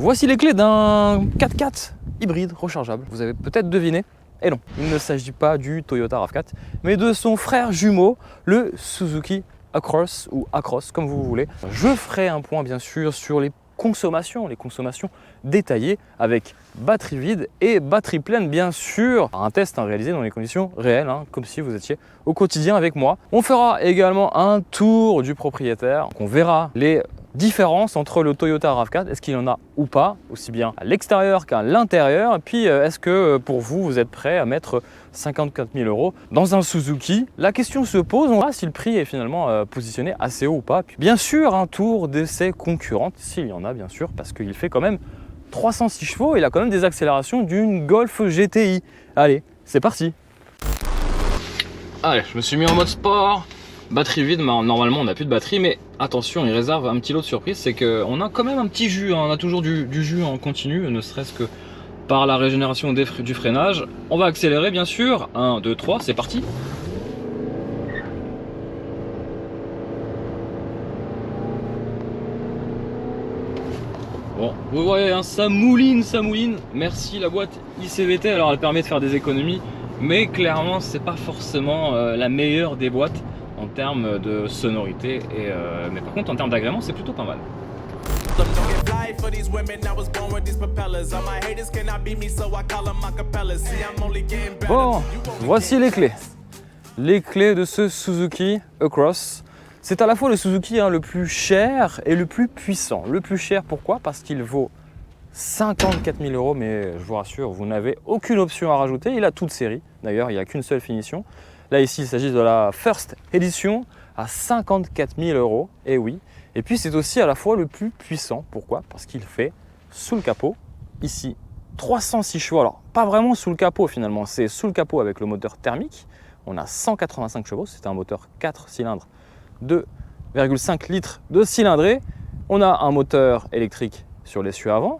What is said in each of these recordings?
Voici les clés d'un 4x4 hybride rechargeable. Vous avez peut-être deviné. Et non, il ne s'agit pas du Toyota RAV4, mais de son frère jumeau, le Suzuki Acros ou Acros, comme vous voulez. Je ferai un point bien sûr sur les consommations détaillées avec batterie vide et batterie pleine bien sûr. Un test réalisé dans les conditions réelles, comme si vous étiez au quotidien avec moi. On fera également un tour du propriétaire. On verra les différences entre le Toyota RAV4, est-ce qu'il y en a ou pas, aussi bien à l'extérieur qu'à l'intérieur. Et puis est-ce que pour vous, vous êtes prêt à mettre 54 000 € dans un Suzuki? La question se pose, on verra si le prix est finalement positionné assez haut ou pas. Puis bien sûr, un tour de ses concurrentes, s'il y en a bien sûr, parce qu'il fait quand même 306 chevaux, il a quand même des accélérations d'une Golf GTI. Allez, c'est parti. Allez, je me suis mis en mode sport. Batterie vide, normalement on n'a plus de batterie, mais attention, il réserve un petit lot de surprise, c'est qu'on a quand même un petit jus, on a toujours du jus en continu, ne serait-ce que par la régénération du freinage. On va accélérer bien sûr, 1, 2, 3, c'est parti. Bon, vous voyez, ça mouline, merci la boîte ICVT, alors elle permet de faire des économies, mais clairement c'est pas forcément la meilleure des boîtes en termes de sonorité, mais par contre en termes d'agrément c'est plutôt pas mal. Bon, voici les clés. Les clés de ce Suzuki Acros. C'est à la fois le Suzuki le plus cher et le plus puissant. Le plus cher, pourquoi? Parce qu'il vaut 54 000 €, mais je vous rassure, vous n'avez aucune option à rajouter. Il a toute série, d'ailleurs il n'y a qu'une seule finition. Là ici il s'agit de la First Edition à 54 000 €, et oui. Et puis c'est aussi à la fois le plus puissant, pourquoi? Parce qu'il fait sous le capot, ici 306 chevaux, alors pas vraiment sous le capot finalement, c'est sous le capot avec le moteur thermique. On a 185 chevaux, c'est un moteur 4 cylindres, 2,5 litres de cylindrée. On a un moteur électrique sur l'essieu avant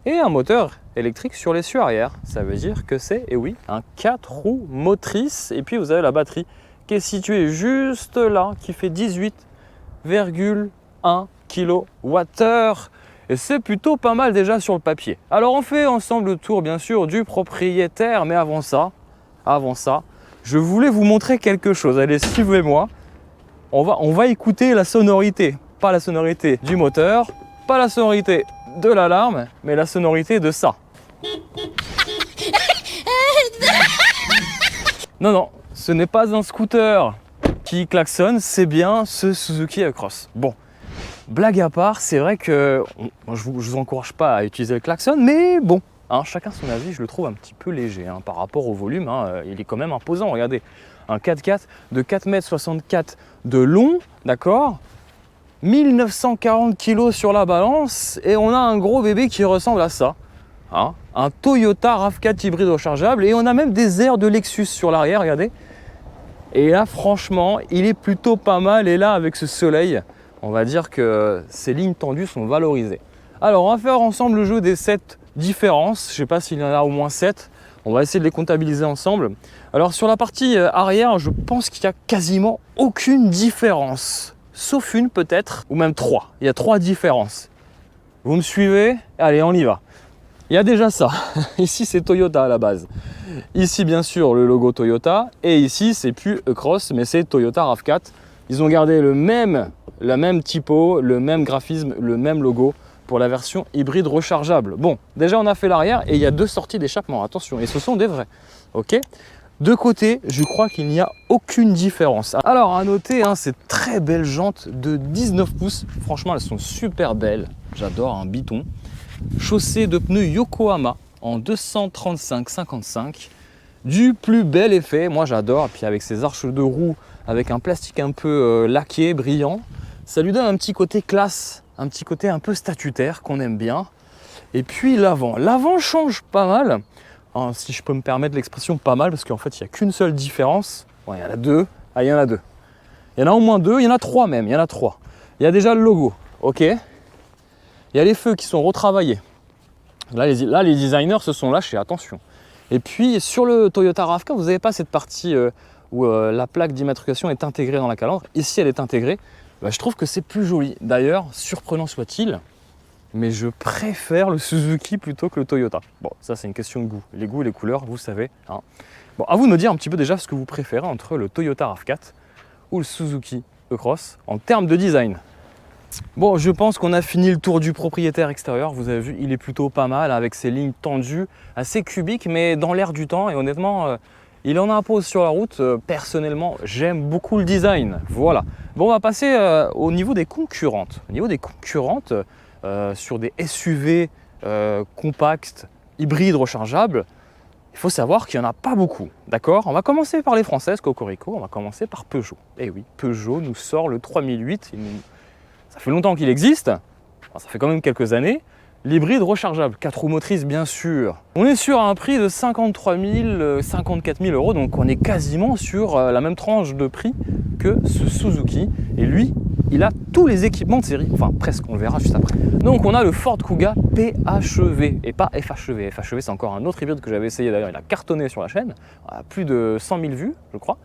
et un moteur électrique sur l'essieu arrière. Ça veut dire que c'est, et oui, un 4 roues motrices. Et puis vous avez la batterie qui est située juste là, qui fait 18,1 kWh. Et c'est plutôt pas mal déjà sur le papier. Alors on fait ensemble le tour bien sûr du propriétaire, mais avant ça, je voulais vous montrer quelque chose. Allez, suivez-moi. On va écouter la sonorité, pas la sonorité du moteur, pas la sonorité de l'alarme, mais la sonorité de ça. Non, ce n'est pas un scooter qui klaxonne, c'est bien ce Suzuki Acros. Bon, blague à part, c'est vrai que je vous encourage pas à utiliser le klaxon, mais bon, chacun son avis, je le trouve un petit peu léger par rapport au volume, il est quand même imposant. Regardez, un 4x4 de 4,64 m de long, d'accord, 1940 kg sur la balance, et on a un gros bébé qui ressemble à ça. Un Toyota RAV4 hybride rechargeable, et on a même des airs de Lexus sur l'arrière, regardez. Et là, franchement, il est plutôt pas mal, et là, avec ce soleil, on va dire que ces lignes tendues sont valorisées. Alors, on va faire ensemble le jeu des 7 différences. Je ne sais pas s'il y en a au moins 7. On va essayer de les comptabiliser ensemble. Alors, sur la partie arrière, je pense qu'il n'y a quasiment aucune différence. Sauf une peut-être, ou même 3. Il y a 3 différences. Vous me suivez? Allez, on y va. Il y a déjà ça. Ici, c'est Toyota à la base. Ici, bien sûr, le logo Toyota. Et ici, c'est plus Acros, mais c'est Toyota RAV4. Ils ont gardé la même typo, le même graphisme, le même logo pour la version hybride rechargeable. Bon, déjà, on a fait l'arrière et il y a 2 sorties d'échappement. Attention, et ce sont des vrais. Ok? De côté, je crois qu'il n'y a aucune différence. Alors, à noter, ces très belles jantes de 19 pouces. Franchement, elles sont super belles. J'adore un biton. Chaussée de pneus Yokohama en 235-55. Du plus bel effet, moi j'adore. Puis avec ces arches de roue, avec un plastique un peu laqué, brillant, ça lui donne un petit côté classe, un petit côté un peu statutaire qu'on aime bien. Et puis l'avant. L'avant change pas mal. Si je peux me permettre l'expression pas mal, parce qu'en fait il n'y a qu'une seule différence. Bon, il y en a 2. Il y en a 2. Il y en a au moins 2, il y en a 3 même, il y en a 3. Il y a déjà le logo, ok. Il y a les feux qui sont retravaillés. Là, les designers se sont lâchés, attention. Et puis, sur le Toyota RAV4, vous n'avez pas cette partie où la plaque d'immatriculation est intégrée dans la calandre. Ici, elle est intégrée. Je trouve que c'est plus joli. D'ailleurs, surprenant soit-il, mais je préfère le Suzuki plutôt que le Toyota. Bon, ça c'est une question de goût. Les goûts et les couleurs, vous savez. Hein. Bon, à vous de me dire un petit peu déjà ce que vous préférez entre le Toyota RAV4 ou le Suzuki E-Cross en termes de design. Bon, je pense qu'on a fini le tour du propriétaire extérieur. Vous avez vu, il est plutôt pas mal avec ses lignes tendues, assez cubiques, mais dans l'air du temps. Et honnêtement, il en impose sur la route. Personnellement, j'aime beaucoup le design. Voilà. Bon, on va passer au niveau des concurrentes. Au niveau des concurrentes, sur des SUV compacts, hybrides rechargeables, il faut savoir qu'il n'y en a pas beaucoup. D'accord? On va commencer par les françaises, Cocorico. On va commencer par Peugeot. Et oui, Peugeot nous sort le 3008. Ça fait longtemps qu'il existe, enfin, ça fait quand même quelques années. L'hybride rechargeable, 4 roues motrices bien sûr. On est sur un prix de 53 000, 54 000 euros, donc on est quasiment sur la même tranche de prix que ce Suzuki. Et lui, il a tous les équipements de série, enfin presque, on le verra juste après. Donc on a le Ford Kuga PHEV et pas FHEV. FHEV c'est encore un autre hybride que j'avais essayé d'ailleurs, il a cartonné sur la chaîne, à plus de 100 000 vues je crois.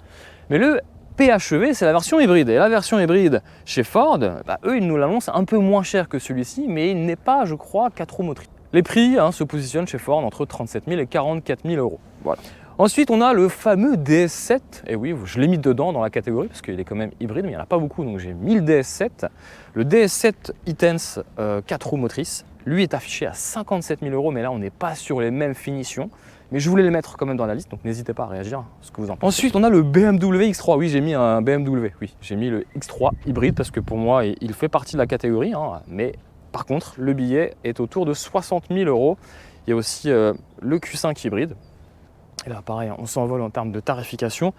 Mais le PHEV, c'est la version hybride. Et la version hybride chez Ford, eux, ils nous l'annoncent un peu moins cher que celui-ci, mais il n'est pas, je crois, 4 roues motrices. Les prix se positionnent chez Ford entre 37 000 et 44 000 euros. Voilà. Ensuite, on a le fameux DS7. Et oui, je l'ai mis dedans dans la catégorie, parce qu'il est quand même hybride, mais il n'y en a pas beaucoup, donc j'ai mis le DS7. Le DS7 e-Tense 4 roues motrices, lui est affiché à 57 000 euros, mais là, on n'est pas sur les mêmes finitions. Mais je voulais les mettre quand même dans la liste, donc n'hésitez pas à réagir ce que vous en pensez. Ensuite, on a le BMW X3. Oui, j'ai mis un BMW. Oui, j'ai mis le X3 hybride parce que pour moi, il fait partie de la catégorie. Mais par contre, le billet est autour de 60 000 euros. Il y a aussi le Q5 hybride. Et là, pareil, on s'envole en termes de tarification.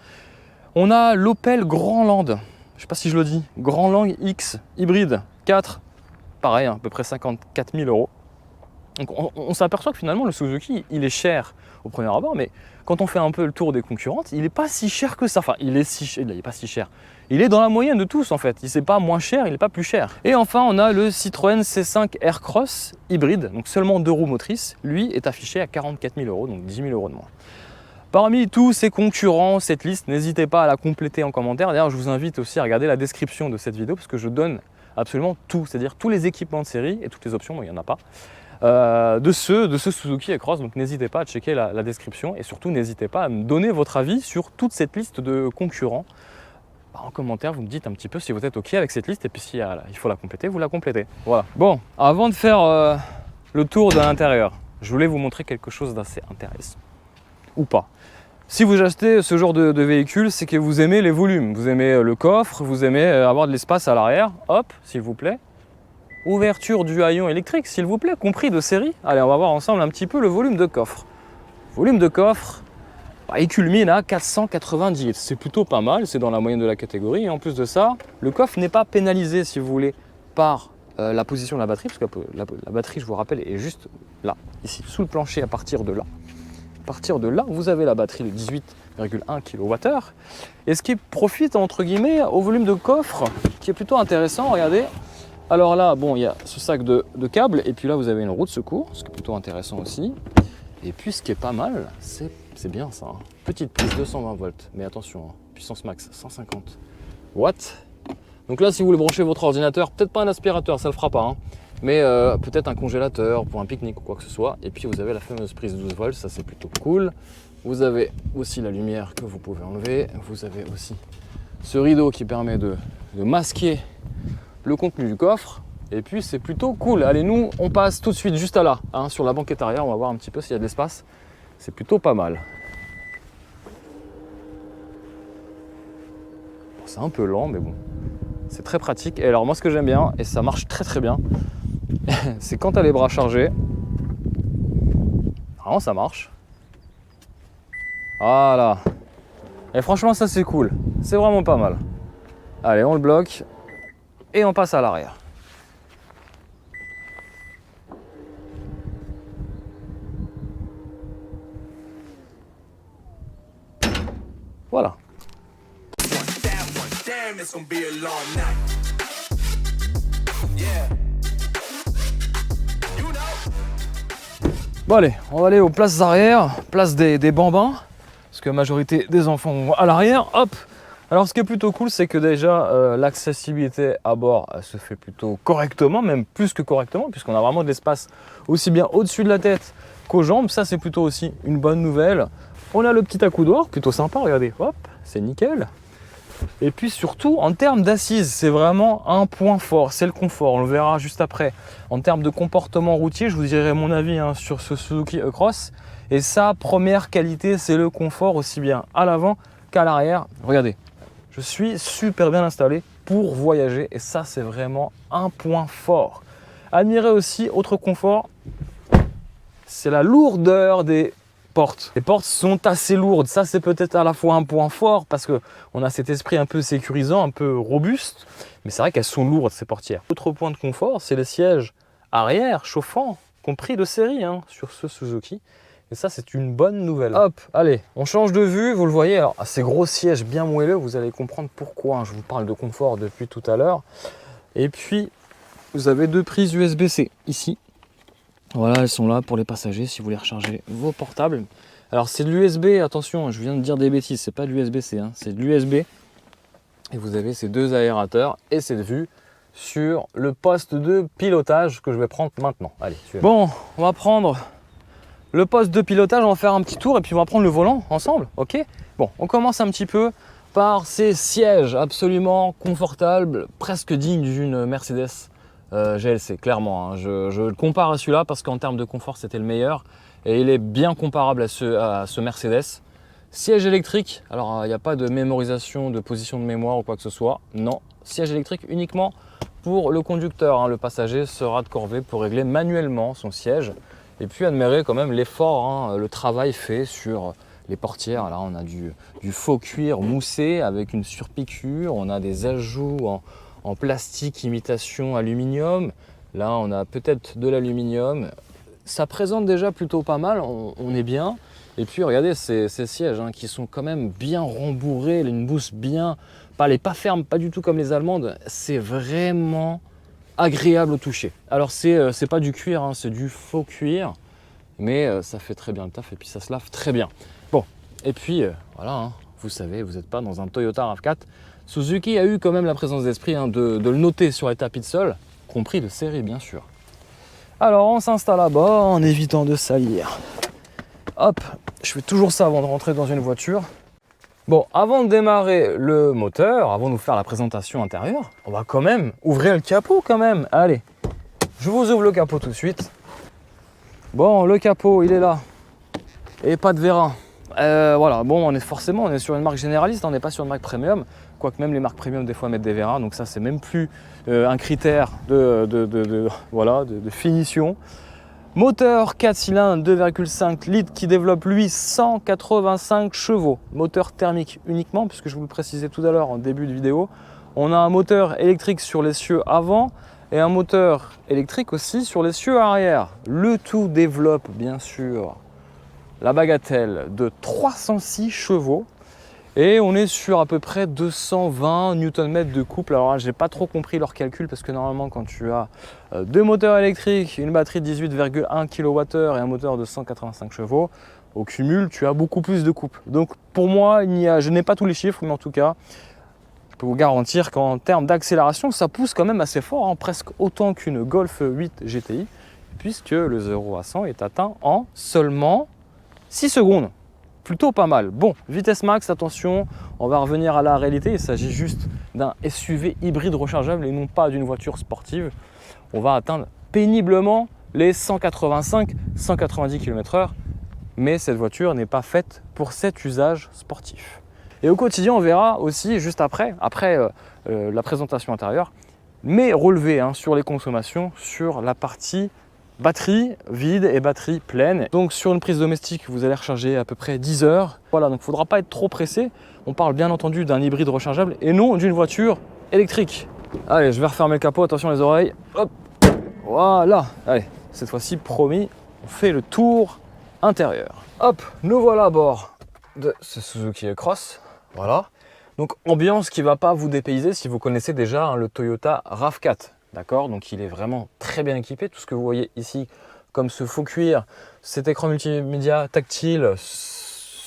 On a l'Opel Grandland. Je ne sais pas si je le dis. Grandland X hybride 4. Pareil, à peu près 54 000 euros. Donc on s'aperçoit que finalement le Suzuki il est cher au premier abord, mais quand on fait un peu le tour des concurrentes, il n'est pas si cher que ça. Enfin, il est pas si cher. Il est dans la moyenne de tous en fait. Il n'est pas moins cher, il n'est pas plus cher. Et enfin, on a le Citroën C5 Aircross hybride, donc seulement 2 roues motrices. Lui est affiché à 44 000 euros, donc 10 000 euros de moins. Parmi tous ces concurrents, cette liste, n'hésitez pas à la compléter en commentaire. D'ailleurs, je vous invite aussi à regarder la description de cette vidéo parce que je donne absolument tout, c'est-à-dire tous les équipements de série et toutes les options, bon, il n'y en a pas. De ce Suzuki E-Cross, donc n'hésitez pas à checker la description et surtout n'hésitez pas à me donner votre avis sur toute cette liste de concurrents. En commentaire, vous me dites un petit peu si vous êtes OK avec cette liste et puis s'il faut la compléter, vous la complétez. Voilà. Bon, avant de faire le tour de l'intérieur, je voulais vous montrer quelque chose d'assez intéressant. Ou pas. Si vous achetez ce genre de véhicule, c'est que vous aimez les volumes, vous aimez le coffre, vous aimez avoir de l'espace à l'arrière. Hop, s'il vous plaît. Ouverture du haillon électrique, s'il vous plaît, compris de série. Allez, on va voir ensemble un petit peu le volume de coffre. Volume de coffre, il culmine à 490 litres. C'est plutôt pas mal, c'est dans la moyenne de la catégorie. Et en plus de ça, le coffre n'est pas pénalisé, si vous voulez, par la position de la batterie, parce que la batterie, je vous rappelle, est juste là, ici, sous le plancher à partir de là. À partir de là, vous avez la batterie de 18,1 kWh. Et ce qui profite, entre guillemets, au volume de coffre, qui est plutôt intéressant, regardez. Alors là, bon, il y a ce sac de câbles, et puis là, vous avez une roue de secours, ce qui est plutôt intéressant aussi. Et puis, ce qui est pas mal, c'est bien ça. Petite prise 220 volts, mais attention, puissance max 150 watts. Donc là, si vous voulez brancher votre ordinateur, peut-être pas un aspirateur, ça le fera pas, mais peut-être un congélateur pour un pique-nique ou quoi que ce soit. Et puis, vous avez la fameuse prise 12 volts, ça c'est plutôt cool. Vous avez aussi la lumière que vous pouvez enlever. Vous avez aussi ce rideau qui permet de masquer le contenu du coffre. Et puis c'est plutôt cool. Allez, nous on passe tout de suite juste à là, sur la banquette arrière, on va voir un petit peu s'il y a de l'espace. C'est plutôt pas mal. Bon, c'est un peu lent, mais bon, c'est très pratique. Et alors moi ce que j'aime bien, et ça marche très très bien, c'est quand tu as les bras chargés, vraiment ça marche. Voilà. Et franchement ça c'est cool, c'est vraiment pas mal. Allez, on le bloque et on passe à l'arrière. Voilà. Bon allez, on va aller aux places arrière, place des bambins, parce que la majorité des enfants vont à l'arrière. Hop, Alors ce qui est plutôt cool, c'est que déjà l'accessibilité à bord se fait plutôt correctement, même plus que correctement, puisqu'on a vraiment de l'espace aussi bien au-dessus de la tête qu'aux jambes. Ça c'est plutôt aussi une bonne nouvelle. On a le petit accoudoir, plutôt sympa, regardez, hop, c'est nickel. Et puis surtout, en termes d'assises, c'est vraiment un point fort, c'est le confort, on le verra juste après. En termes de comportement routier, je vous dirai mon avis sur ce Suzuki E-Cross. Et sa première qualité, c'est le confort, aussi bien à l'avant qu'à l'arrière. Regardez, je suis super bien installé pour voyager et ça, c'est vraiment un point fort. Admirez aussi, autre confort, c'est la lourdeur des portes. Les portes sont assez lourdes, ça c'est peut-être à la fois un point fort parce qu'on a cet esprit un peu sécurisant, un peu robuste, mais c'est vrai qu'elles sont lourdes ces portières. Autre point de confort, c'est les sièges arrière chauffants, compris de série sur ce Suzuki. Et ça c'est une bonne nouvelle. Hop, allez, on change de vue, vous le voyez, alors ces gros sièges bien moelleux, vous allez comprendre pourquoi je vous parle de confort depuis tout à l'heure. Et puis, vous avez deux prises USB-C ici. Voilà, elles sont là pour les passagers si vous voulez recharger vos portables. Alors c'est de l'USB, attention, je viens de dire des bêtises, c'est pas de l'USB-C, c'est de l'USB. Et vous avez ces deux aérateurs et cette vue sur le poste de pilotage que je vais prendre maintenant. Allez, suivez. Bon, on va prendre le poste de pilotage, on va faire un petit tour et puis on va prendre le volant ensemble, ok? Bon, on commence un petit peu par ces sièges absolument confortables, presque dignes d'une Mercedes. GLC, clairement, je le compare à celui-là parce qu'en termes de confort c'était le meilleur et il est bien comparable à ce Mercedes. Siège électrique, alors il n'y a pas de mémorisation de position de mémoire ou quoi que ce soit, non. Siège électrique uniquement pour le conducteur, le passager sera de corvée pour régler manuellement son siège. Et puis admirez quand même l'effort, le travail fait sur les portières. Là on a du faux cuir moussé avec une surpiqûre, on a des ajouts en plastique imitation aluminium. Là, on a peut-être de l'aluminium. Ça présente déjà plutôt pas mal, on est bien. Et puis, regardez ces sièges qui sont quand même bien rembourrés, une mousse bien, pas ferme, pas du tout comme les allemandes. C'est vraiment agréable au toucher. Alors, c'est pas du cuir, c'est du faux cuir, mais ça fait très bien le taf et puis ça se lave très bien. Bon, et puis, voilà, vous savez, vous n'êtes pas dans un Toyota RAV4. Suzuki a eu quand même la présence d'esprit de le noter sur les tapis de sol, compris de série bien sûr. Alors on s'installe à bord en évitant de salir. Hop, je fais toujours ça avant de rentrer dans une voiture. Bon, avant de démarrer le moteur, avant de vous faire la présentation intérieure, on va quand même ouvrir le capot quand même. Allez, je vous ouvre le capot tout de suite. Bon, le capot il est là et pas de vérin. Voilà, bon, on est sur une marque généraliste, on n'est pas sur une marque premium, quoique même les marques premium des fois mettent des vérins, donc ça c'est même plus un critère de finition. Moteur 4 cylindres 2,5 litres qui développe lui 185 chevaux, moteur thermique uniquement, puisque je vous le précisais tout à l'heure en début de vidéo. On a un moteur électrique sur l'essieu avant et un moteur électrique aussi sur l'essieu arrière. Le tout développe bien sûr la bagatelle de 306 chevaux et on est sur à peu près 220 Nm de couple. Alors là, j'ai pas trop compris leur calcul parce que normalement quand tu as deux moteurs électriques, une batterie de 18,1 kWh et un moteur de 185 chevaux, au cumul tu as beaucoup plus de couple. Donc pour moi, je n'ai pas tous les chiffres, mais en tout cas, je peux vous garantir qu'en termes d'accélération, ça pousse quand même assez fort, presque autant qu'une Golf 8 GTI, puisque le 0 à 100 est atteint en seulement 6 secondes, plutôt pas mal. Bon, vitesse max, attention, on va revenir à la réalité, il s'agit juste d'un SUV hybride rechargeable et non pas d'une voiture sportive. On va atteindre péniblement les 185-190 km/h, mais cette voiture n'est pas faite pour cet usage sportif. Et au quotidien, on verra aussi, juste après la présentation intérieure, mes relevés sur les consommations sur la partie batterie vide et batterie pleine. Donc sur une prise domestique, vous allez recharger à peu près 10 heures. Voilà, donc il ne faudra pas être trop pressé. On parle bien entendu d'un hybride rechargeable et non d'une voiture électrique. Allez, je vais refermer le capot, attention les oreilles. Hop, voilà. Allez, cette fois-ci, promis, on fait le tour intérieur. Hop, nous voilà à bord de ce Suzuki Cross. Voilà. Donc ambiance qui ne va pas vous dépayser si vous connaissez déjà le Toyota RAV4. D'accord, donc il est vraiment très bien équipé. Tout ce que vous voyez ici, comme ce faux cuir, cet écran multimédia tactile,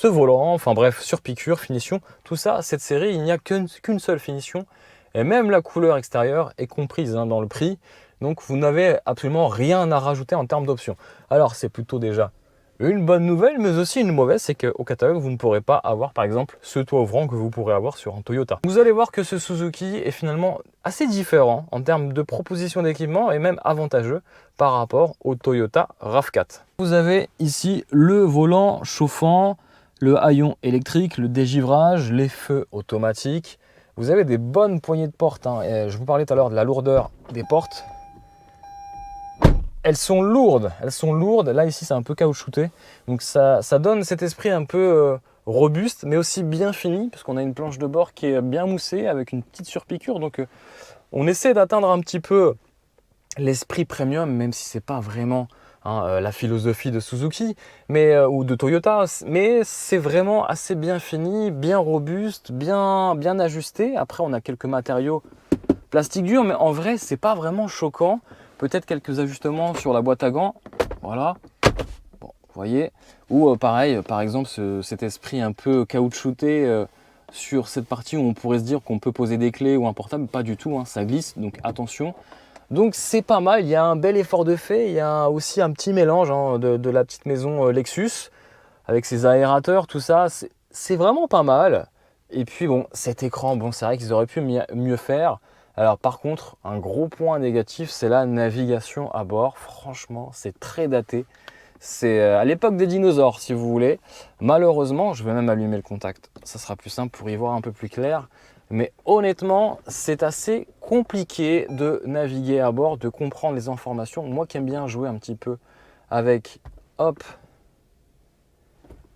ce volant, enfin bref, sur piqûre, finition, tout ça, cette série, il n'y a qu'une seule finition. Et même la couleur extérieure est comprise dans le prix. Donc vous n'avez absolument rien à rajouter en termes d'options. Alors c'est plutôt déjà une bonne nouvelle, mais aussi une mauvaise, c'est qu'au catalogue, vous ne pourrez pas avoir par exemple ce toit ouvrant que vous pourrez avoir sur un Toyota. Vous allez voir que ce Suzuki est finalement assez différent en termes de proposition d'équipement et même avantageux par rapport au Toyota RAV4. Vous avez ici le volant chauffant, le haillon électrique, le dégivrage, les feux automatiques. Vous avez des bonnes poignées de porte. Et je vous parlais tout à l'heure de la lourdeur des portes. Elles sont lourdes. Là, ici, c'est un peu caoutchouté. Donc, ça donne cet esprit un peu robuste, mais aussi bien fini, parce qu'on a une planche de bord qui est bien moussée, avec une petite surpiqûre. Donc, on essaie d'atteindre un petit peu l'esprit premium, même si c'est pas vraiment la philosophie de Suzuki ou de Toyota, mais c'est vraiment assez bien fini, bien robuste, bien ajusté. Après, on a quelques matériaux plastique dur, mais en vrai, c'est pas vraiment choquant. Peut-être quelques ajustements sur la boîte à gants, voilà, bon, vous voyez. Ou pareil, par exemple, cet esprit un peu caoutchouté sur cette partie où on pourrait se dire qu'on peut poser des clés ou un portable, pas du tout, ça glisse, donc attention. Donc c'est pas mal, il y a un bel effort de fait, il y a aussi un petit mélange de la petite maison Lexus, avec ses aérateurs, tout ça, c'est vraiment pas mal. Et puis bon, cet écran, bon, c'est vrai qu'ils auraient pu mieux faire. Alors par contre, un gros point négatif, c'est la navigation à bord. Franchement, c'est très daté. C'est à l'époque des dinosaures, si vous voulez. Malheureusement, je vais même allumer le contact. Ça sera plus simple pour y voir un peu plus clair. Mais honnêtement, c'est assez compliqué de naviguer à bord, de comprendre les informations. Moi qui aime bien jouer un petit peu avec, hop,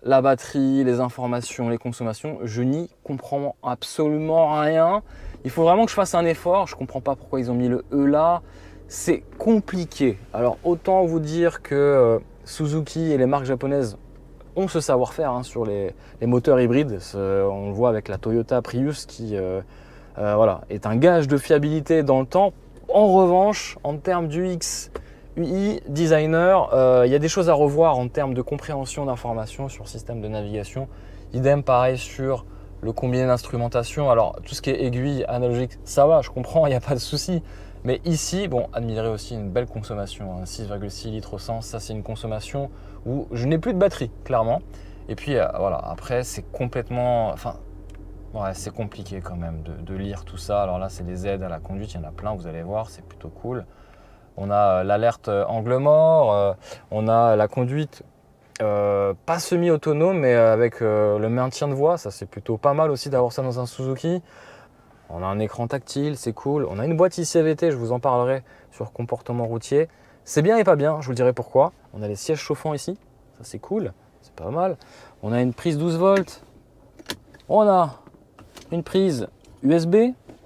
la batterie, les informations, les consommations, je n'y comprends absolument rien. Il faut vraiment que je fasse un effort. Je ne comprends pas pourquoi ils ont mis le E là. C'est compliqué. Alors autant vous dire que Suzuki et les marques japonaises ont ce savoir-faire sur les moteurs hybrides. On le voit avec la Toyota Prius qui voilà, est un gage de fiabilité dans le temps. En revanche, en termes d'UX, UI, designer, il y a des choses à revoir en termes de compréhension d'informations sur le système de navigation. Idem pareil sur le combiné d'instrumentation. Alors tout ce qui est aiguille analogique, ça va, je comprends, il n'y a pas de souci. Mais ici, bon, admirez aussi une belle consommation, 6,6 litres au 100, ça c'est une consommation où je n'ai plus de batterie, clairement. Et puis voilà, après c'est complètement, enfin, ouais, c'est compliqué quand même de lire tout ça. Alors là, c'est des aides à la conduite, il y en a plein, vous allez voir, c'est plutôt cool. On a l'alerte angle mort, on a la conduite pas semi-autonome, mais avec le maintien de voie. Ça, c'est plutôt pas mal aussi d'avoir ça dans un Suzuki. On a un écran tactile, c'est cool. On a une boîte ICVT, je vous en parlerai sur comportement routier. C'est bien et pas bien, je vous dirai pourquoi. On a les sièges chauffants ici, ça c'est cool, c'est pas mal. On a une prise 12 volts. On a une prise USB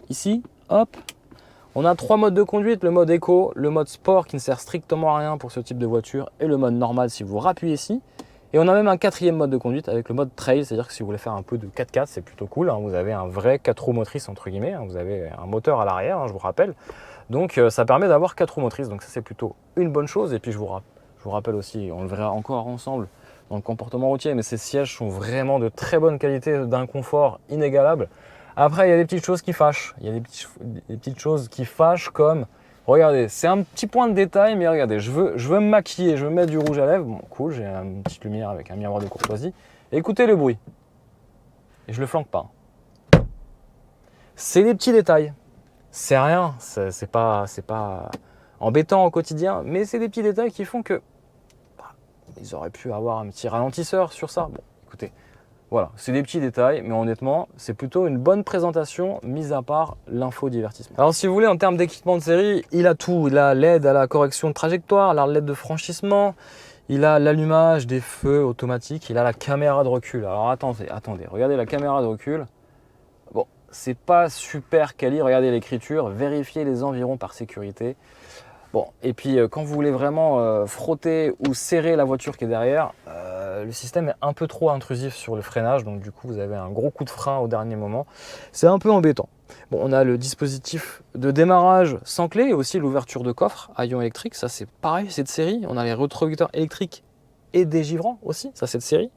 ici, hop. On a 3 modes de conduite, le mode éco, le mode sport qui ne sert strictement à rien pour ce type de voiture et le mode normal si vous rappuyez ici. Et on a même un 4e mode de conduite avec le mode trail, c'est-à-dire que si vous voulez faire un peu de 4x4, c'est plutôt cool. Vous avez un vrai 4 roues motrices entre guillemets, vous avez un moteur à l'arrière, je vous rappelle. Donc ça permet d'avoir 4 roues motrices, donc ça c'est plutôt une bonne chose. Et puis je vous rappelle aussi, on le verra encore ensemble dans le comportement routier, mais ces sièges sont vraiment de très bonne qualité, d'un confort inégalable. Après, il y a des petites choses qui fâchent. Il y a des petites choses qui fâchent comme, regardez, c'est un petit point de détail, mais regardez, je veux me maquiller, je veux mettre du rouge à lèvres. Bon, cool, j'ai une petite lumière avec un miroir de courtoisie. Et écoutez le bruit. Et je le flanque pas. C'est des petits détails. C'est rien, c'est pas embêtant au quotidien, mais c'est des petits détails qui font que ils auraient pu avoir un petit ralentisseur sur ça. Bon, écoutez. Voilà, c'est des petits détails, mais honnêtement, c'est plutôt une bonne présentation, mis à part l'infodivertissement. Alors si vous voulez, en termes d'équipement de série, il a tout. Il a l'aide à la correction de trajectoire, l'aide de franchissement, il a l'allumage des feux automatiques, il a la caméra de recul. Alors attendez, regardez la caméra de recul. Bon, c'est pas super quali, regardez l'écriture, vérifiez les environs par sécurité. Bon, et puis quand vous voulez vraiment frotter ou serrer la voiture qui est derrière, le système est un peu trop intrusif sur le freinage, donc du coup vous avez un gros coup de frein au dernier moment. C'est un peu embêtant. Bon, on a le dispositif de démarrage sans clé et aussi l'ouverture de coffre à ion électrique, ça c'est pareil, c'est de série. On a les rétroviseurs électriques et dégivrants aussi, ça c'est de série.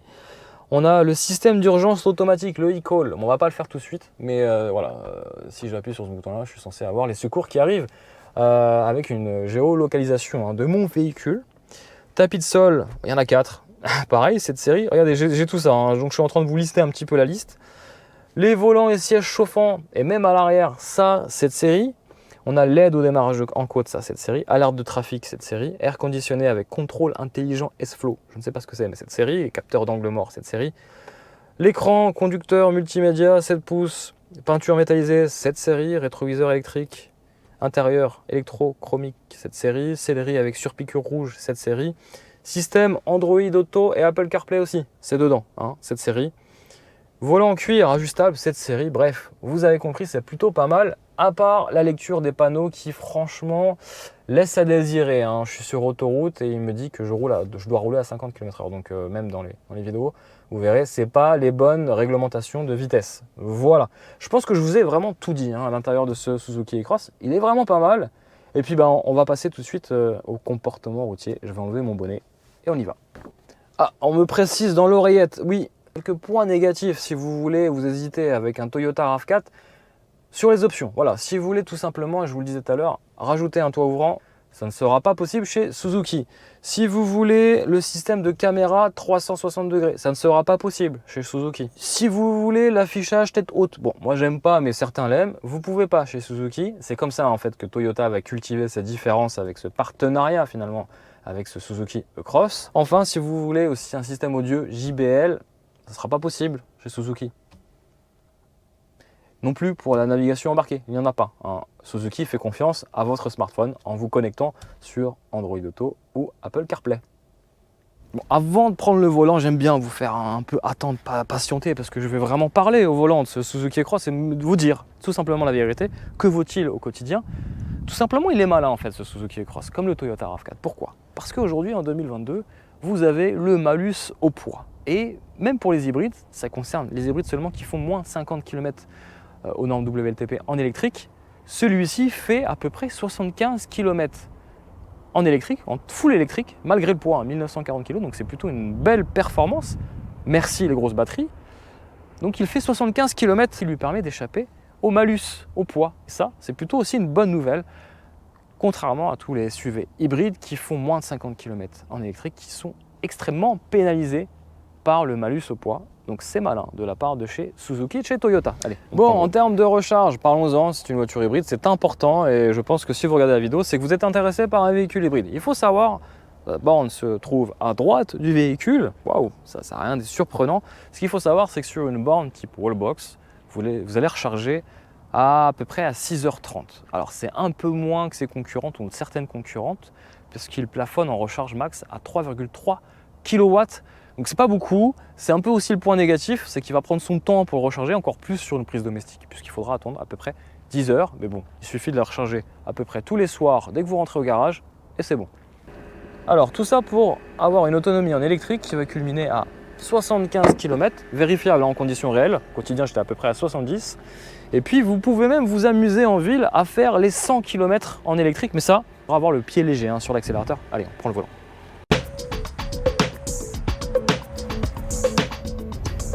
On a le système d'urgence automatique, le e-call. On va pas le faire tout de suite, mais voilà, si j'appuie sur ce bouton-là, je suis censé avoir les secours qui arrivent avec une géolocalisation de mon véhicule. Tapis de sol, il y en a 4. Pareil, cette série. Regardez, j'ai tout ça, hein, donc je suis en train de vous lister un petit peu la liste. Les volants et sièges chauffants, et même à l'arrière, ça, cette série. On a l'aide au démarrage en côte, ça, cette série. Alerte de trafic, cette série. Air conditionné avec contrôle intelligent S-Flow. Je ne sais pas ce que c'est, mais cette série. Et capteur d'angle mort, cette série. L'écran, conducteur multimédia, 7 pouces. Peinture métallisée, cette série. Rétroviseur électrique. Intérieur électrochromique, cette série. Sellerie avec surpiqûre rouge, cette série. Système Android Auto et Apple CarPlay aussi. C'est dedans, hein, cette série. Volant en cuir ajustable, cette série. Bref, vous avez compris, c'est plutôt pas mal. À part la lecture des panneaux qui franchement laisse à désirer. Hein. Je suis sur autoroute et il me dit que je dois rouler à 50 km/h. Donc même dans les vidéos, vous verrez, c'est pas les bonnes réglementations de vitesse. Voilà. Je pense que je vous ai vraiment tout dit hein, à l'intérieur de ce Suzuki e-Cross. Il est vraiment pas mal. Et puis on va passer tout de suite au comportement routier. Je vais enlever mon bonnet et on y va. Ah, on me précise dans l'oreillette, oui, quelques points négatifs si vous voulez, vous hésitez avec un Toyota RAV4. Sur les options, voilà, si vous voulez tout simplement, et je vous le disais tout à l'heure, rajouter un toit ouvrant, ça ne sera pas possible chez Suzuki. Si vous voulez le système de caméra 360 degrés, ça ne sera pas possible chez Suzuki. Si vous voulez l'affichage tête haute, bon, moi j'aime pas, mais certains l'aiment, vous pouvez pas chez Suzuki. C'est comme ça en fait que Toyota va cultiver cette différence avec ce partenariat finalement avec ce Suzuki e-Cross. Enfin, si vous voulez aussi un système audio JBL, ça ne sera pas possible chez Suzuki. Non plus pour la navigation embarquée, il n'y en a pas. Hein. Suzuki fait confiance à votre smartphone en vous connectant sur Android Auto ou Apple CarPlay. Bon, avant de prendre le volant, j'aime bien vous faire un peu attendre, patienter, parce que je vais vraiment parler au volant de ce Suzuki e-Cross et vous dire tout simplement la vérité. Que vaut-il au quotidien? Tout simplement, il est malin en fait ce Suzuki e-Cross, comme le Toyota RAV4. Pourquoi? Parce qu'aujourd'hui, en 2022, vous avez le malus au poids. Et même pour les hybrides, ça concerne les hybrides seulement qui font moins 50 km aux normes WLTP en électrique, celui-ci fait à peu près 75 km en électrique, en full électrique, malgré le poids, 1940 kg, donc c'est plutôt une belle performance, merci les grosses batteries. Donc il fait 75 km, qui lui permet d'échapper au malus, au poids. Et ça, c'est plutôt aussi une bonne nouvelle, contrairement à tous les SUV hybrides qui font moins de 50 km en électrique, qui sont extrêmement pénalisés par le malus au poids. Donc c'est malin de la part de chez Suzuki et de chez Toyota. Allez, bon, en termes de recharge, parlons-en, c'est une voiture hybride, c'est important et je pense que si vous regardez la vidéo, c'est que vous êtes intéressé par un véhicule hybride. Il faut savoir, la borne se trouve à droite du véhicule. Waouh, ça n'a rien de surprenant. Ce qu'il faut savoir, c'est que sur une borne type Wallbox, vous allez recharger à peu près à 6h30. Alors c'est un peu moins que ses concurrentes ou certaines concurrentes, parce qu'il plafonne en recharge max à 3,3 kW. Donc c'est pas beaucoup, c'est un peu aussi le point négatif, c'est qu'il va prendre son temps pour le recharger, encore plus sur une prise domestique, puisqu'il faudra attendre à peu près 10 heures. Mais bon, il suffit de la recharger à peu près tous les soirs dès que vous rentrez au garage, et c'est bon. Alors tout ça pour avoir une autonomie en électrique qui va culminer à 75 km, vérifiable en conditions réelles. Au quotidien, j'étais à peu près à 70. Et puis vous pouvez même vous amuser en ville à faire les 100 km en électrique, mais ça, pour avoir le pied léger sur l'accélérateur. Allez, on prend le volant.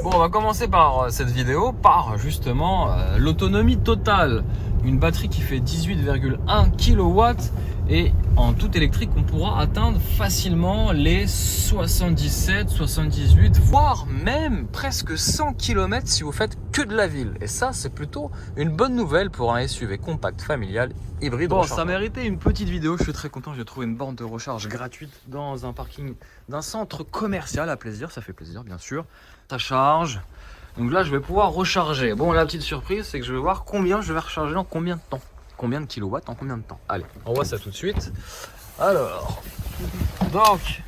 Bon, on va commencer par cette vidéo, par justement l'autonomie totale. Une batterie qui fait 18,1 kW et en tout électrique, on pourra atteindre facilement les 77, 78, voire même presque 100 km si vous faites que de la ville. Et ça, c'est plutôt une bonne nouvelle pour un SUV compact familial hybride. Bon, ça méritait une petite vidéo. Je suis très content, j'ai trouvé une borne de recharge gratuite dans un parking d'un centre commercial à plaisir. Ça fait plaisir, bien sûr. Ça charge. Donc là, je vais pouvoir recharger. Bon, la petite surprise, c'est que je vais voir combien je vais recharger en combien de temps. Combien de kilowatts en combien de temps. Allez, on voit ça tout de suite. Alors, donc,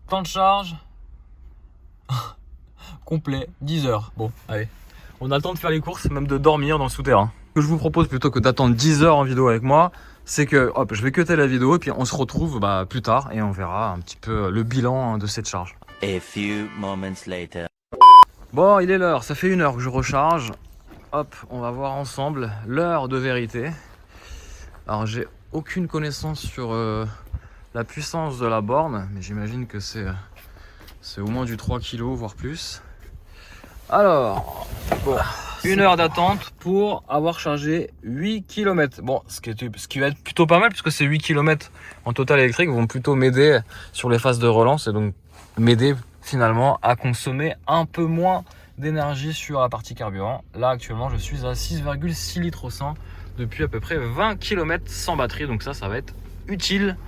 temps de charge complet, 10 heures. Bon, allez, on a le temps de faire les courses, même de dormir dans le souterrain. Ce que je vous propose, plutôt que d'attendre 10 heures en vidéo avec moi, c'est que hop, je vais cutter la vidéo et puis on se retrouve plus tard et on verra un petit peu le bilan de cette charge. A few moments later. Bon, il est l'heure, ça fait 1 heure que je recharge. Hop, on va voir ensemble l'heure de vérité. Alors, j'ai aucune connaissance sur la puissance de la borne, mais j'imagine que c'est au moins du 3 kg, voire plus. Alors, bon, 1 heure d'attente pour avoir chargé 8 km. Bon, ce qui va être plutôt pas mal puisque ces 8 km en total électrique vont plutôt m'aider sur les phases de relance et donc m'aider finalement à consommer un peu moins d'énergie sur la partie carburant. Là actuellement je suis à 6,6 litres au 100 depuis à peu près 20 km sans batterie, donc ça va être utile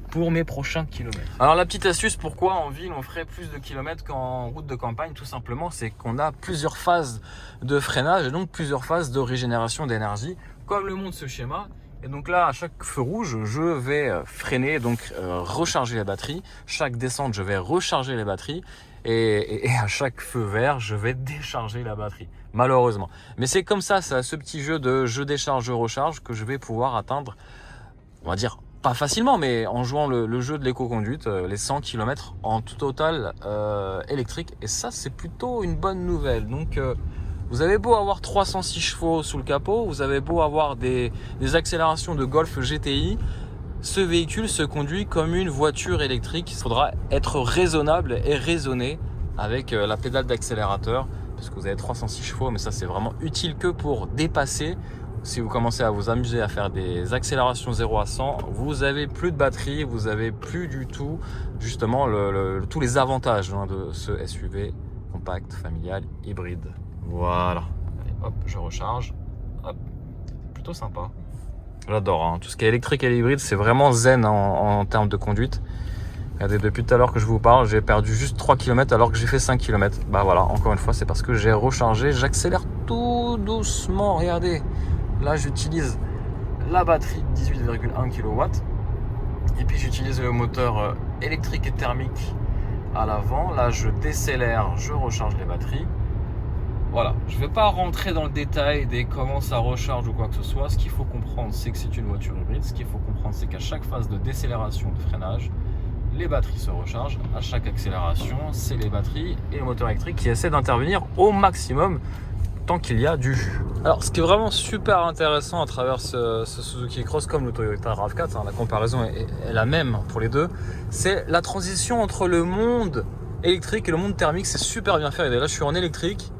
pour mes prochains kilomètres. Alors la petite astuce, pourquoi en ville on ferait plus de kilomètres qu'en route de campagne, tout simplement, c'est qu'on a plusieurs phases de freinage et donc plusieurs phases de régénération d'énergie, comme le montre ce schéma. Et donc là, à chaque feu rouge, je vais freiner, donc recharger la batterie. Chaque descente, je vais recharger les batteries. Et à chaque feu vert, je vais décharger la batterie, malheureusement. Mais c'est comme ça, c'est à ce petit jeu de je décharge, je recharge que je vais pouvoir atteindre, on va dire, pas facilement, mais en jouant le jeu de l'éco-conduite, les 100 km en tout total électrique. Et ça, c'est plutôt une bonne nouvelle. Donc, vous avez beau avoir 306 chevaux sous le capot, vous avez beau avoir des accélérations de Golf GTI, ce véhicule se conduit comme une voiture électrique. Il faudra être raisonnable et raisonné avec la pédale d'accélérateur, parce que vous avez 306 chevaux, mais ça, c'est vraiment utile que pour dépasser. Si vous commencez à vous amuser à faire des accélérations 0 à 100, vous avez plus de batterie, vous avez plus du tout justement tous les avantages de ce SUV compact, familial, hybride. Voilà. Allez, hop, je recharge. Hop, plutôt sympa. J'adore. Hein. Tout ce qui est électrique et hybride, c'est vraiment zen en termes de conduite. Regardez, depuis tout à l'heure que je vous parle, j'ai perdu juste 3 km alors que j'ai fait 5 km. Bah voilà, encore une fois, c'est parce que j'ai rechargé. J'accélère tout doucement. Regardez. Là, j'utilise la batterie 18,1 kW et puis j'utilise le moteur électrique et thermique à l'avant. Là, je décélère, je recharge les batteries. Voilà, je ne vais pas rentrer dans le détail des comment ça recharge ou quoi que ce soit. Ce qu'il faut comprendre, c'est que c'est une voiture hybride. Ce qu'il faut comprendre, c'est qu'à chaque phase de décélération, de freinage, les batteries se rechargent. À chaque accélération, c'est les batteries et le moteur électrique qui essaient d'intervenir au maximum tant qu'il y a du jus. Alors ce qui est vraiment super intéressant à travers ce Suzuki Cross comme le Toyota RAV4, hein, la comparaison est la même pour les deux, c'est la transition entre le monde électrique et le monde thermique. C'est super bien fait. Et là je suis en électrique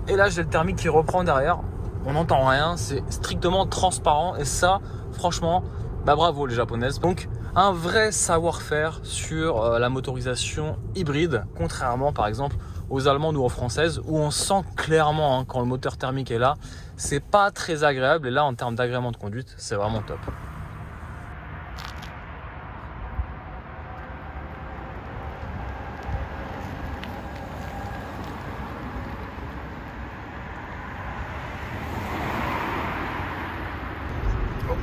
et là j'ai le thermique qui reprend derrière, on n'entend rien, c'est strictement transparent et ça franchement bah bravo les japonaises. Donc un vrai savoir-faire sur la motorisation hybride, contrairement par exemple aux allemandes ou aux françaises où on sent clairement quand le moteur thermique est là, c'est pas très agréable. Et là en termes d'agrément de conduite, c'est vraiment top.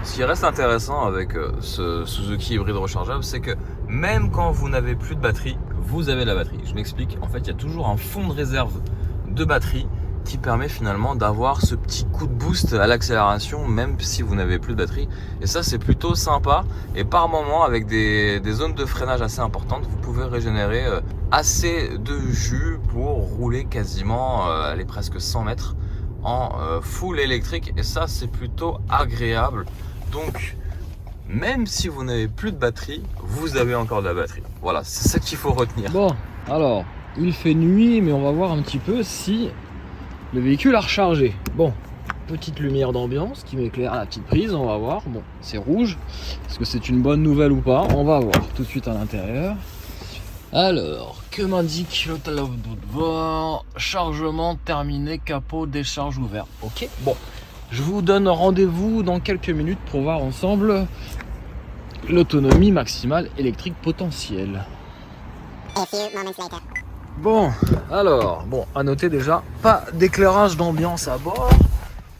Ce qui reste intéressant avec ce Suzuki hybride rechargeable, c'est que même quand vous n'avez plus de batterie, vous avez la batterie. Je m'explique, en fait il y a toujours un fond de réserve de batterie qui permet finalement d'avoir ce petit coup de boost à l'accélération même si vous n'avez plus de batterie. Et ça c'est plutôt sympa, et par moment avec des zones de freinage assez importantes, vous pouvez régénérer assez de jus pour rouler quasiment les presque 100 mètres en full électrique, et ça c'est plutôt agréable. Donc même si vous n'avez plus de batterie, vous avez encore de la batterie. Voilà, c'est ça qu'il faut retenir. Bon, alors, il fait nuit, mais on va voir un petit peu si le véhicule a rechargé. Bon, petite lumière d'ambiance qui m'éclaire à la petite prise, on va voir. Bon, c'est rouge. Est-ce que c'est une bonne nouvelle ou pas? On va voir tout de suite à l'intérieur. Alors, que m'indique le tableau de bord? Chargement terminé, capot, décharge ouvert. Ok, bon. Je vous donne rendez-vous dans quelques minutes pour voir ensemble l'autonomie maximale électrique potentielle. Bon, alors, à noter déjà, pas d'éclairage d'ambiance à bord.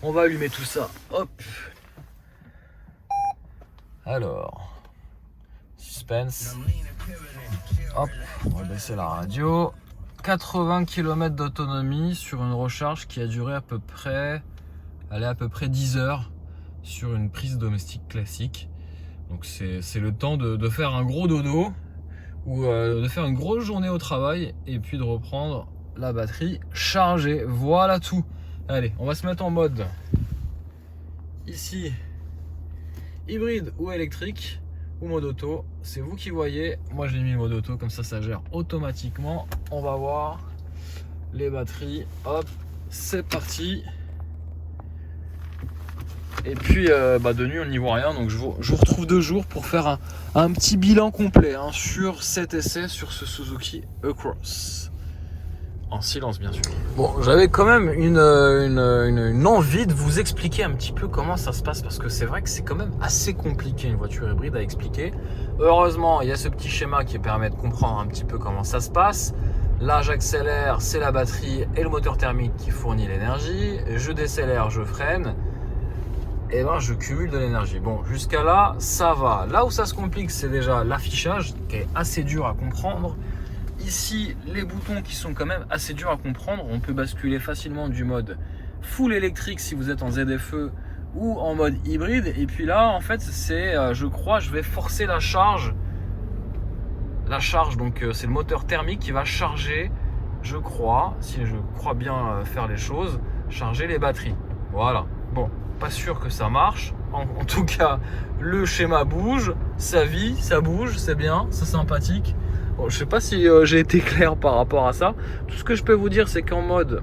On va allumer tout ça. Hop. Alors, suspense. Hop, on va baisser la radio. 80 km d'autonomie sur une recharge qui a duré à peu près 10 heures sur une prise domestique classique. Donc c'est le temps de faire un gros dodo ou de faire une grosse journée au travail et puis de reprendre la batterie chargée. Voilà tout. Allez, on va se mettre en mode ici hybride ou électrique ou mode auto. C'est vous qui voyez. Moi j'ai mis le mode auto, comme ça gère automatiquement. On va voir les batteries, hop, c'est parti. Et puis de nuit on n'y voit rien, donc je vous retrouve 2 jours pour faire un petit bilan complet hein, sur cet essai sur ce Suzuki E-Cross. En silence bien sûr. Bon, j'avais quand même une envie de vous expliquer un petit peu comment ça se passe, parce que c'est vrai que c'est quand même assez compliqué une voiture hybride à expliquer. Heureusement il y a ce petit schéma qui permet de comprendre un petit peu comment ça se passe. Là j'accélère, c'est la batterie et le moteur thermique qui fournit l'énergie. Je décélère, je freine. Et ben je cumule de l'énergie. Bon, jusqu'à là, ça va. Là où ça se complique, c'est déjà l'affichage qui est assez dur à comprendre. Ici, les boutons qui sont quand même assez durs à comprendre. On peut basculer facilement du mode full électrique si vous êtes en ZFE ou en mode hybride. Et puis là, en fait, c'est, je crois, je vais forcer la charge. La charge, donc c'est le moteur thermique qui va charger, je crois, si je crois bien faire les choses, charger les batteries. Voilà. Bon. Pas sûr que ça marche. En tout cas, le schéma bouge, ça vit, ça bouge, c'est bien, c'est sympathique. Bon, je sais pas si j'ai été clair par rapport à ça. Tout ce que je peux vous dire, c'est qu'en mode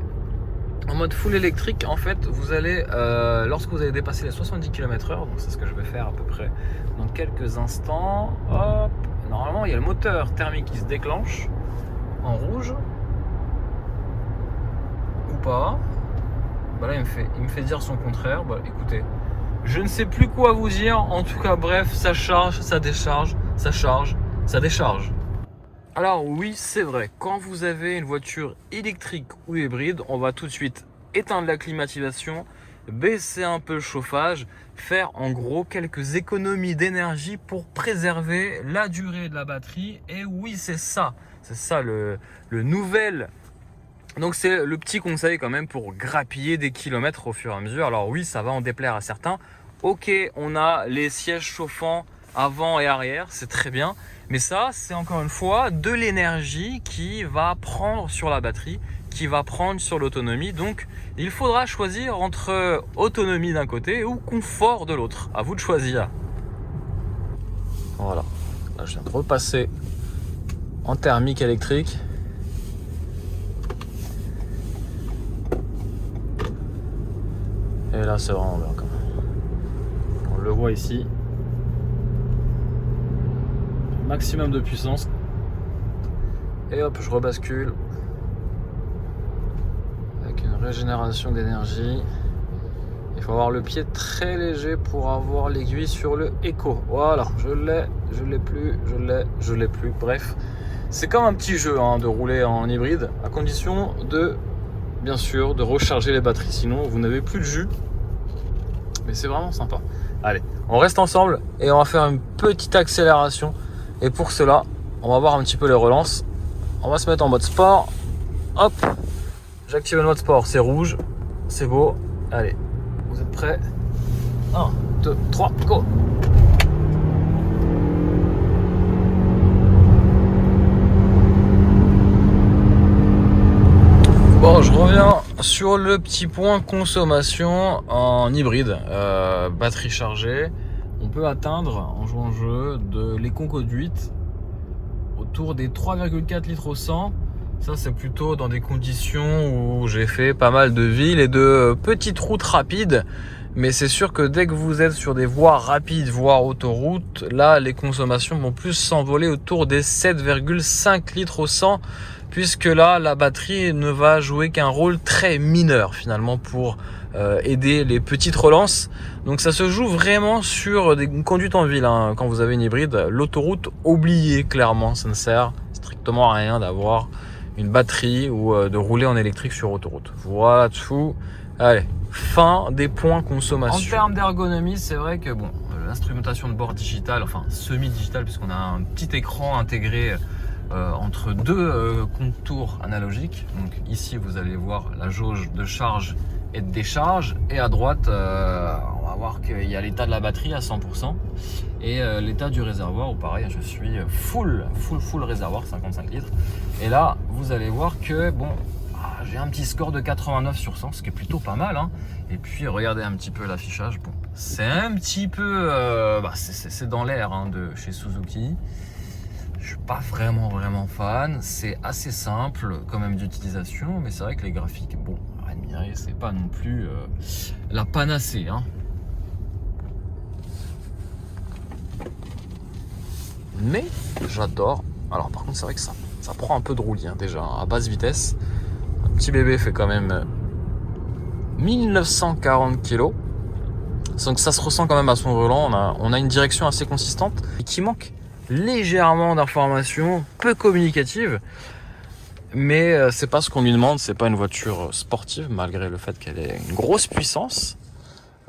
full électrique, en fait, vous allez, lorsque vous allez dépasser les 70 km/h, donc c'est ce que je vais faire à peu près dans quelques instants. Hop, normalement, il y a le moteur thermique qui se déclenche en rouge ou pas. Bah là, il me fait dire son contraire. Bah, écoutez, je ne sais plus quoi vous dire. En tout cas, bref, ça charge, ça décharge, ça charge, ça décharge. Alors oui, c'est vrai, quand vous avez une voiture électrique ou hybride, on va tout de suite éteindre la climatisation, baisser un peu le chauffage, faire en gros quelques économies d'énergie pour préserver la durée de la batterie. Et oui, c'est ça le nouvel. Donc c'est le petit conseil quand même pour grappiller des kilomètres au fur et à mesure. Alors oui, ça va en déplaire à certains. Ok, on a les sièges chauffants avant et arrière, c'est très bien. Mais ça, c'est encore une fois de l'énergie qui va prendre sur la batterie, qui va prendre sur l'autonomie. Donc il faudra choisir entre autonomie d'un côté ou confort de l'autre. À vous de choisir. Voilà, là je viens de repasser en thermique électrique. Et là, c'est vraiment bien quand même. On le voit ici. Maximum de puissance. Et hop, je rebascule. Avec une régénération d'énergie. Il faut avoir le pied très léger pour avoir l'aiguille sur le écho. Voilà, je l'ai plus. Bref, c'est comme un petit jeu hein, de rouler en hybride, à condition de... bien sûr, de recharger les batteries, sinon vous n'avez plus de jus. Mais c'est vraiment sympa. Allez, on reste ensemble et on va faire une petite accélération. Et pour cela, on va voir un petit peu les relances. On va se mettre en mode sport. Hop, j'active le mode sport, c'est rouge, c'est beau. Allez, vous êtes prêts? 1, 2, 3, go! Bon, je reviens sur le petit point consommation en hybride, batterie chargée. On peut atteindre en jouant au jeu de l'éco-conduite autour des 3,4 litres au 100. Ça, c'est plutôt dans des conditions où j'ai fait pas mal de villes et de petites routes rapides. Mais c'est sûr que dès que vous êtes sur des voies rapides, voire autoroutes, là, les consommations vont plus s'envoler autour des 7,5 litres au 100. Puisque là, la batterie ne va jouer qu'un rôle très mineur finalement pour aider les petites relances. Donc ça se joue vraiment sur des conduites en ville. Hein. Quand vous avez une hybride, l'autoroute, oubliez clairement, ça ne sert strictement à rien d'avoir une batterie ou de rouler en électrique sur autoroute. Voilà tout. Allez, fin des points consommation. En termes d'ergonomie, c'est vrai que bon, l'instrumentation de bord digitale, enfin semi-digitale, puisqu'on a un petit écran intégré entre deux contours analogiques. Donc ici vous allez voir la jauge de charge et de décharge, et à droite on va voir qu'il y a l'état de la batterie à 100% et l'état du réservoir où pareil je suis full réservoir 55 litres, et là vous allez voir que bon, j'ai un petit score de 89 sur 100, ce qui est plutôt pas mal hein. Et puis regardez un petit peu l'affichage, bon, c'est un petit peu c'est dans l'air hein, de chez Suzuki. Je suis pas vraiment fan. C'est assez simple quand même d'utilisation, mais c'est vrai que les graphiques, bon, à admirer, c'est pas non plus la panacée, hein. Mais j'adore. Alors par contre c'est vrai que ça prend un peu de roulis hein, déjà à basse vitesse. Un petit bébé fait quand même 1940 kg. Donc ça se ressent quand même à son volant. On a une direction assez consistante et qui manque légèrement d'informations, peu communicative. Mais c'est pas ce qu'on lui demande, c'est pas une voiture sportive malgré le fait qu'elle ait une grosse puissance.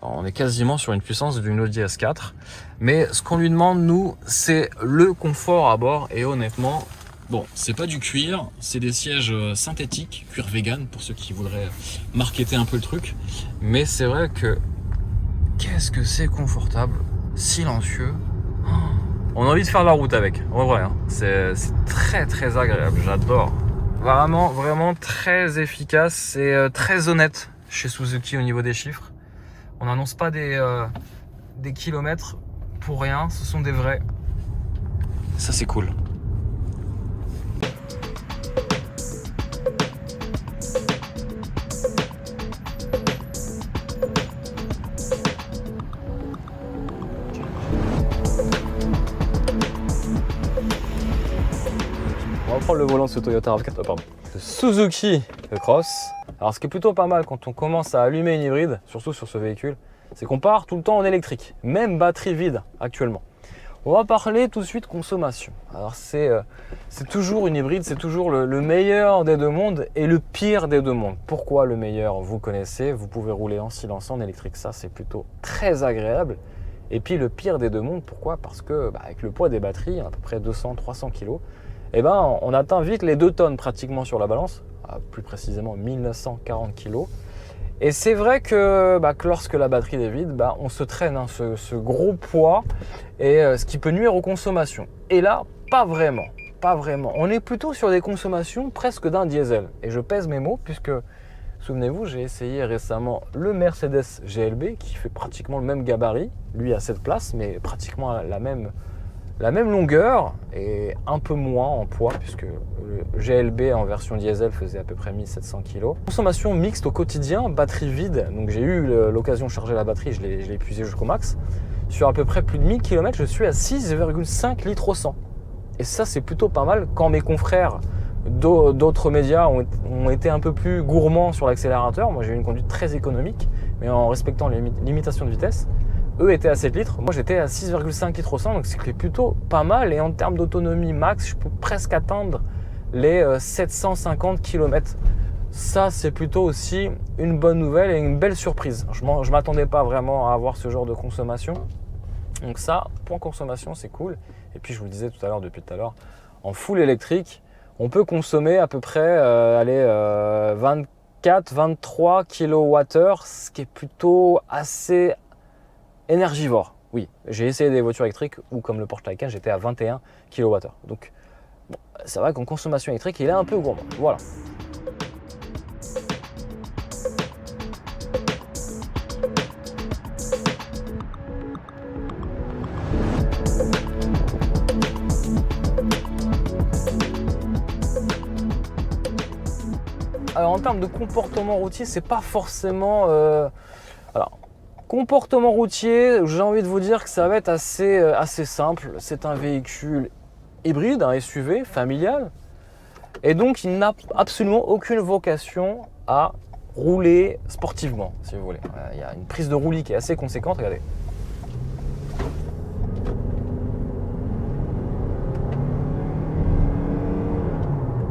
On est quasiment sur une puissance d'une Audi S4. Mais ce qu'on lui demande, nous, c'est le confort à bord. Et honnêtement, bon, c'est pas du cuir, c'est des sièges synthétiques, cuir vegan pour ceux qui voudraient marketer un peu le truc. Mais c'est vrai que qu'est-ce que c'est confortable, silencieux. On a envie de faire la route avec, en vrai. Hein. C'est très agréable, j'adore. Vraiment très efficace et très honnête chez Suzuki au niveau des chiffres. On n'annonce pas des kilomètres pour rien, ce sont des vrais. Ça c'est cool. On va prendre le volant de ce Toyota RAV4, pardon. Le Suzuki Cross. Alors ce qui est plutôt pas mal quand on commence à allumer une hybride, surtout sur ce véhicule, c'est qu'on part tout le temps en électrique, même batterie vide actuellement. On va parler tout de suite consommation. Alors c'est toujours une hybride, c'est toujours le meilleur des deux mondes et le pire des deux mondes. Pourquoi le meilleur? Vous connaissez, vous pouvez rouler en silence en électrique, ça c'est plutôt très agréable. Et puis le pire des deux mondes, pourquoi? Parce que avec le poids des batteries, à peu près 200-300 kg, eh ben, on atteint vite les 2 tonnes pratiquement sur la balance, plus précisément 1940 kg. Et c'est vrai que lorsque la batterie est vide, on se traîne ce gros poids et ce qui peut nuire aux consommations. Et là, pas vraiment. On est plutôt sur des consommations presque d'un diesel. Et je pèse mes mots puisque, souvenez-vous, j'ai essayé récemment le Mercedes GLB qui fait pratiquement le même gabarit, lui à 7 places, mais pratiquement la même longueur et un peu moins en poids puisque le GLB en version diesel faisait à peu près 1700 kg. Consommation mixte au quotidien, batterie vide, donc j'ai eu l'occasion de charger la batterie, je l'ai épuisé jusqu'au max. Sur à peu près plus de 1000 km, je suis à 6,5 litres au 100. Et ça c'est plutôt pas mal quand mes confrères d'autres médias ont été un peu plus gourmands sur l'accélérateur. Moi j'ai eu une conduite très économique mais en respectant les limitations de vitesse. Eux étaient à 7 litres, moi j'étais à 6,5 litres au 100, donc c'est plutôt pas mal. Et en termes d'autonomie max, je peux presque atteindre les 750 km. Ça, c'est plutôt aussi une bonne nouvelle et une belle surprise. Je ne m'attendais pas vraiment à avoir ce genre de consommation. Donc ça, pour consommation, c'est cool. Et puis je vous le disais tout à l'heure, en full électrique, on peut consommer à peu près 24-23 kWh, ce qui est plutôt assez énergivore. Oui, j'ai essayé des voitures électriques où, comme le Porsche Taycan, j'étais à 21 kWh. Donc, bon, c'est vrai qu'en consommation électrique, il est un peu gourmand. Voilà. Alors, en termes de comportement routier, c'est pas forcément... Comportement routier, j'ai envie de vous dire que ça va être assez simple. C'est un véhicule hybride, un SUV familial. Et donc, il n'a absolument aucune vocation à rouler sportivement, si vous voulez. Il y a une prise de roulis qui est assez conséquente, regardez.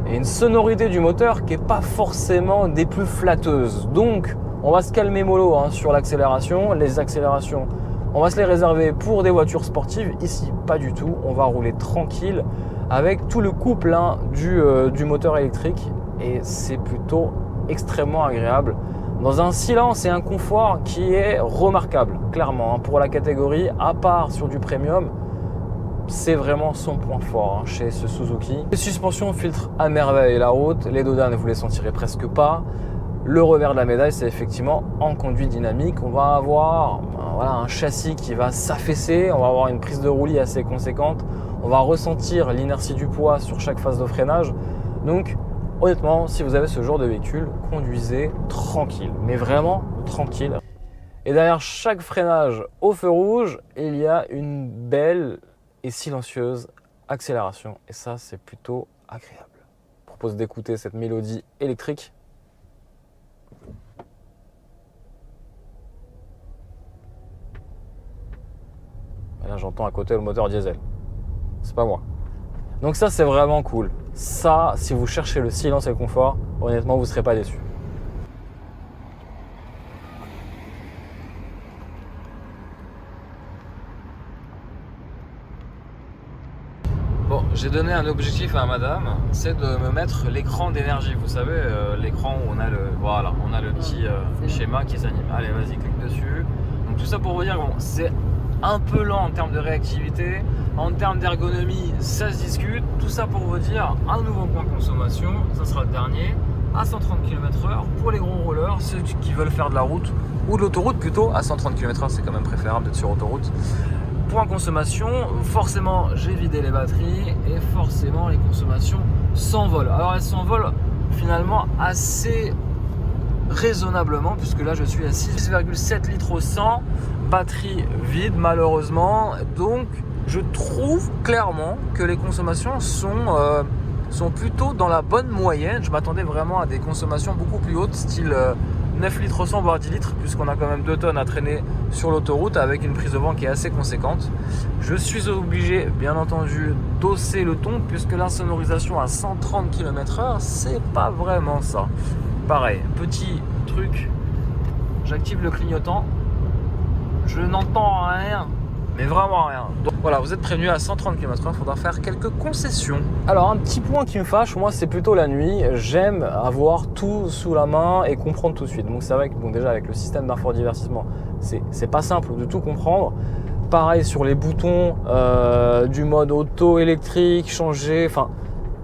Et une sonorité du moteur qui n'est pas forcément des plus flatteuses. Donc, on va se calmer mollo sur l'accélération. Les accélérations, on va se les réserver pour des voitures sportives. Ici, pas du tout. On va rouler tranquille avec tout le couple du moteur électrique. Et c'est plutôt extrêmement agréable. Dans un silence et un confort qui est remarquable, clairement. Pour la catégorie, à part sur du premium, c'est vraiment son point fort chez ce Suzuki. Les suspensions filtrent à merveille la route. Les dodanes, vous les sentirez presque pas. Le revers de la médaille, c'est effectivement en conduite dynamique. On va avoir un châssis qui va s'affaisser, on va avoir une prise de roulis assez conséquente, on va ressentir l'inertie du poids sur chaque phase de freinage. Donc honnêtement, si vous avez ce genre de véhicule, conduisez tranquille, mais vraiment tranquille. Et derrière chaque freinage au feu rouge, il y a une belle et silencieuse accélération. Et ça, c'est plutôt agréable. Je vous propose d'écouter cette mélodie électrique. Et là, j'entends à côté le moteur diesel. C'est pas moi. Donc ça, c'est vraiment cool. Ça, si vous cherchez le silence et le confort, honnêtement, vous ne serez pas déçus. Bon, j'ai donné un objectif à madame, c'est de me mettre l'écran d'énergie. Vous savez, l'écran où on a le petit schéma qui s'anime. Allez, vas-y, clique dessus. Donc tout ça pour vous dire, bon, c'est un peu lent en termes de réactivité, en termes d'ergonomie, ça se discute. Tout ça pour vous dire, un nouveau point consommation, ça sera le dernier, à 130 km/h pour les gros rollers, ceux qui veulent faire de la route ou de l'autoroute plutôt. À 130 km/h, c'est quand même préférable d'être sur autoroute. Point consommation, forcément j'ai vidé les batteries et forcément les consommations s'envolent. Alors elles s'envolent finalement assez raisonnablement, puisque là je suis à 6,7 litres au 100, batterie vide malheureusement. Donc je trouve clairement que les consommations sont plutôt dans la bonne moyenne. Je m'attendais vraiment à des consommations beaucoup plus hautes, style 9 litres au 100 voire 10 litres, puisqu'on a quand même 2 tonnes à traîner sur l'autoroute avec une prise de vent qui est assez conséquente. Je suis obligé bien entendu d'hausser le ton, puisque l'insonorisation à 130 km/h c'est pas vraiment ça. Pareil, petit truc, j'active le clignotant, je n'entends rien, mais vraiment rien. Donc voilà, vous êtes prévenu, à 130 km/h, il faudra faire quelques concessions. Alors un petit point qui me fâche, moi, c'est plutôt la nuit. J'aime avoir tout sous la main et comprendre tout de suite. Donc c'est vrai que bon, déjà avec le système d'infodivertissement, c'est pas simple de tout comprendre. Pareil sur les boutons du mode auto électrique, changer, enfin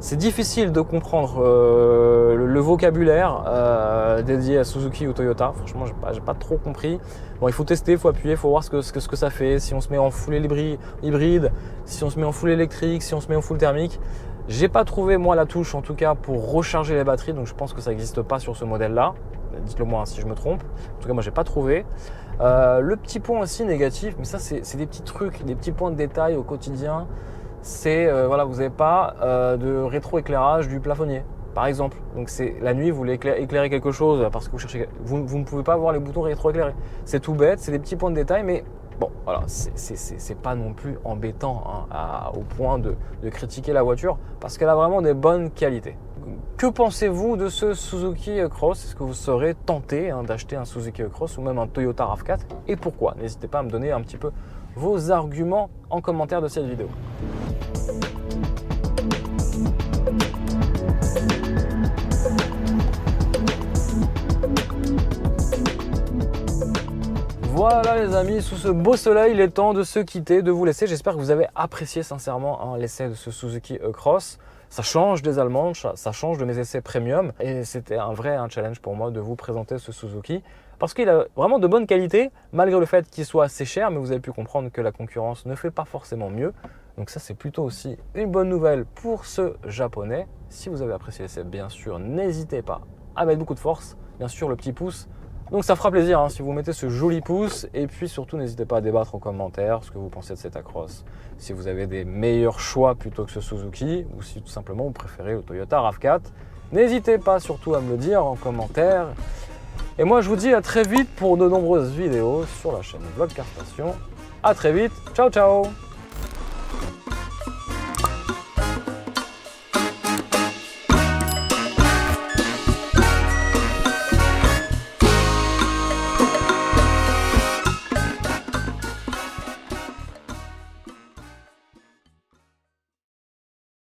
c'est difficile de comprendre le vocabulaire dédié à Suzuki ou Toyota. Franchement, j'ai pas trop compris. Bon, il faut tester, il faut appuyer, il faut voir ce que ça fait. Si on se met en full hybride, si on se met en full électrique, si on se met en full thermique. J'ai pas trouvé moi la touche en tout cas pour recharger les batteries, donc je pense que ça n'existe pas sur ce modèle-là. Dites-le moi si je me trompe. En tout cas, moi j'ai pas trouvé. Le petit point aussi négatif, mais ça c'est des petits trucs, des petits points de détail au quotidien. C'est voilà, vous n'avez pas de rétroéclairage du plafonnier, par exemple. Donc c'est la nuit, vous voulez éclairer quelque chose parce que vous ne pouvez pas voir les boutons rétroéclairés. C'est tout bête, c'est des petits points de détail, mais bon, voilà, c'est pas non plus embêtant hein, au point de critiquer la voiture parce qu'elle a vraiment des bonnes qualités. Que pensez-vous de ce Suzuki Cross? Est-ce que vous serez tenté hein, d'acheter un Suzuki Cross ou même un Toyota RAV4? Et pourquoi? N'hésitez pas à me donner un petit peu vos arguments en commentaire de cette vidéo. Voilà les amis, sous ce beau soleil, il est temps de se quitter, de vous laisser. J'espère que vous avez apprécié sincèrement hein, l'essai de ce Suzuki Cross. Ça change des Allemands, ça change de mes essais premium et c'était un vrai challenge pour moi de vous présenter ce Suzuki parce qu'il a vraiment de bonnes qualités malgré le fait qu'il soit assez cher, mais vous avez pu comprendre que la concurrence ne fait pas forcément mieux. Donc ça c'est plutôt aussi une bonne nouvelle pour ce japonais. Si vous avez apprécié l'essai, bien sûr, n'hésitez pas à mettre beaucoup de force, bien sûr le petit pouce. Donc ça fera plaisir hein, si vous mettez ce joli pouce et puis surtout n'hésitez pas à débattre en commentaire ce que vous pensez de cet Across. Si vous avez des meilleurs choix plutôt que ce Suzuki ou si tout simplement vous préférez le Toyota RAV4, n'hésitez pas surtout à me le dire en commentaire. Et moi je vous dis à très vite pour de nombreuses vidéos sur la chaîne Vlogcar Passion. À très vite, ciao ciao.